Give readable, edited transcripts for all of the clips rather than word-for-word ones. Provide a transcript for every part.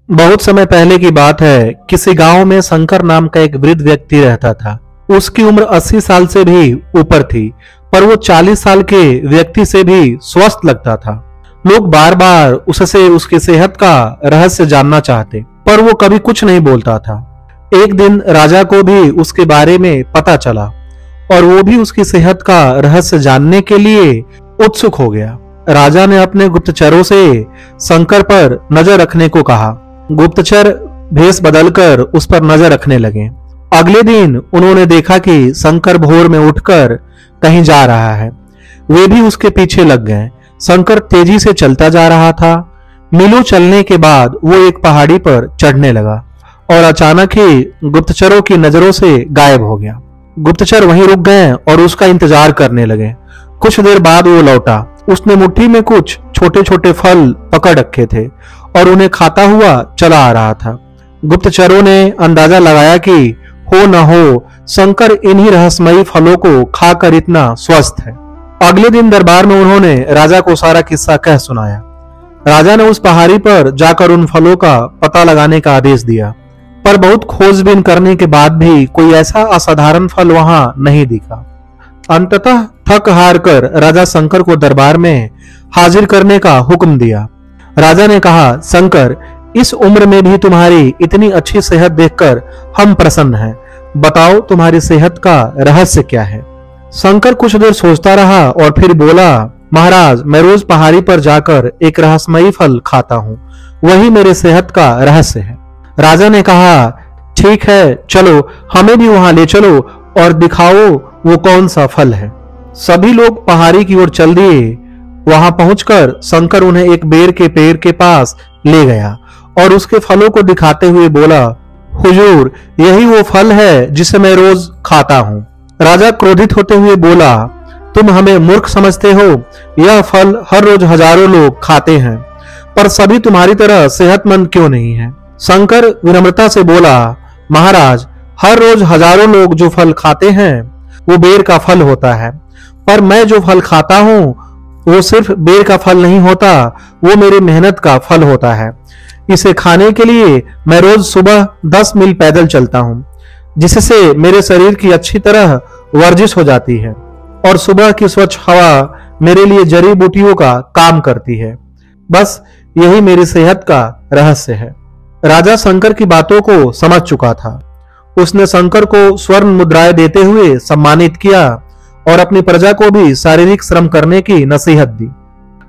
बहुत समय पहले की बात है। किसी गांव में शंकर नाम का एक वृद्ध व्यक्ति रहता था। उसकी उम्र 80 साल से भी ऊपर थी, पर वो 40 साल के व्यक्ति से भी स्वस्थ लगता था। लोग बार बार उससे उसकी सेहत का रहस्य जानना चाहते, पर वो कभी कुछ नहीं बोलता था। एक दिन राजा को भी उसके बारे में पता चला और वो भी उसकी सेहत का रहस्य जानने के लिए उत्सुक हो गया। राजा ने अपने गुप्तचरों से शंकर पर नजर रखने को कहा। गुप्तचर भेष बदलकर उस पर नजर रखने लगे। अगले दिन उन्होंने देखा कि शंकर भोर में उठकर कहीं जा रहा है। वे भी उसके पीछे लग गए। शंकर तेजी से चलता जा रहा था। मीलों चलने के बाद वो एक पहाड़ी पर चढ़ने लगा और अचानक ही गुप्तचरों की नजरों से गायब हो गया। गुप्तचर वहीं रुक गए और उसका इंतजार करने लगे। कुछ देर बाद वो लौटा। उसने मुट्ठी में कुछ छोटे छोटे फल पकड़ रखे थे और उन्हें खाता हुआ चला आ रहा था। गुप्तचरों ने अंदाजा लगाया कि हो न हो शंकर इन्हीं रहस्यमयी फलों को खाकर इतना स्वस्थ है। अगले दिन दरबार में उन्होंने राजा को सारा किस्सा कह सुनाया। राजा ने उस पहाड़ी पर जाकर उन फलों का पता लगाने का आदेश दिया, पर बहुत खोजबीन करने के बाद भी कोई ऐसा असाधारण फल वहां नहीं दिखा। अंततः थक हार कर राजा शंकर को दरबार में हाजिर करने का हुक्म दिया। राजा ने कहा, शंकर, इस उम्र में भी तुम्हारी इतनी अच्छी सेहत देखकर हम प्रसन्न हैं। बताओ तुम्हारी सेहत का रहस्य क्या है? शंकर कुछ देर सोचता रहा और फिर बोला, महाराज, मैं रोज पहाड़ी पर जाकर एक रहस्यमयी फल खाता हूँ। वही मेरे सेहत का रहस्य है। राजा ने कहा, ठीक है, चलो हमें भी वहां ले चलो और दिखाओ वो कौन सा फल है। सभी लोग पहाड़ी की ओर चल दिए। वहां पहुंचकर शंकर उन्हें एक बेर के पेड़ के पास ले गया और उसके फलों को दिखाते हुए बोला, हुजूर, यही वो फल है जिसे मैं रोज खाता हूँ। राजा क्रोधित होते हुए बोला, तुम हमें मूर्ख समझते हो। यह फल हर रोज हजारों लोग खाते हैं, पर सभी तुम्हारी तरह सेहतमंद क्यों नहीं है? शंकर विनम्रता से बोला, महाराज, हर रोज हजारों लोग जो फल खाते हैं वो बेर का फल होता है, पर मैं जो फल खाता हूँ वो सिर्फ बेर का फल नहीं होता, वो मेरी मेहनत का फल होता है। इसे खाने के लिए मैं रोज सुबह 10 मील पैदल चलता हूँ, जिससे मेरे शरीर की अच्छी तरह वर्जिश हो जाती है और सुबह की स्वच्छ हवा मेरे लिए जड़ी बूटियों का काम करती है। बस यही मेरी सेहत का रहस्य है। राजा शंकर की बातों को समझ चुका था। उसने शंकर को स्वर्ण मुद्राएं देते हुए सम्मानित किया और अपनी प्रजा को भी शारीरिक श्रम करने की नसीहत दी।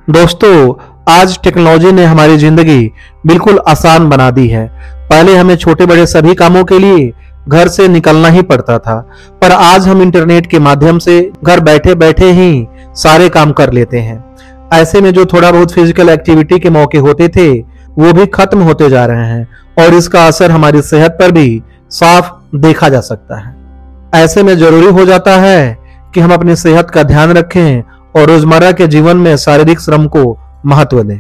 दोस्तों, आज टेक्नोलॉजी ने हमारी जिंदगी बिल्कुल आसान बना दी है। पहले हमें छोटे बड़े सभी कामों के लिए घर से निकलना ही पड़ता था, पर आज हम इंटरनेट के माध्यम से घर बैठे बैठे ही सारे काम कर लेते हैं। ऐसे में जो थोड़ा बहुत फिजिकल एक्टिविटी के मौके होते थे वो भी खत्म होते जा रहे हैं और इसका असर हमारी सेहत पर भी साफ देखा जा सकता है। ऐसे में जरूरी हो जाता है कि हम अपनी सेहत का ध्यान रखें और रोजमर्रा के जीवन में शारीरिक श्रम को महत्व दें।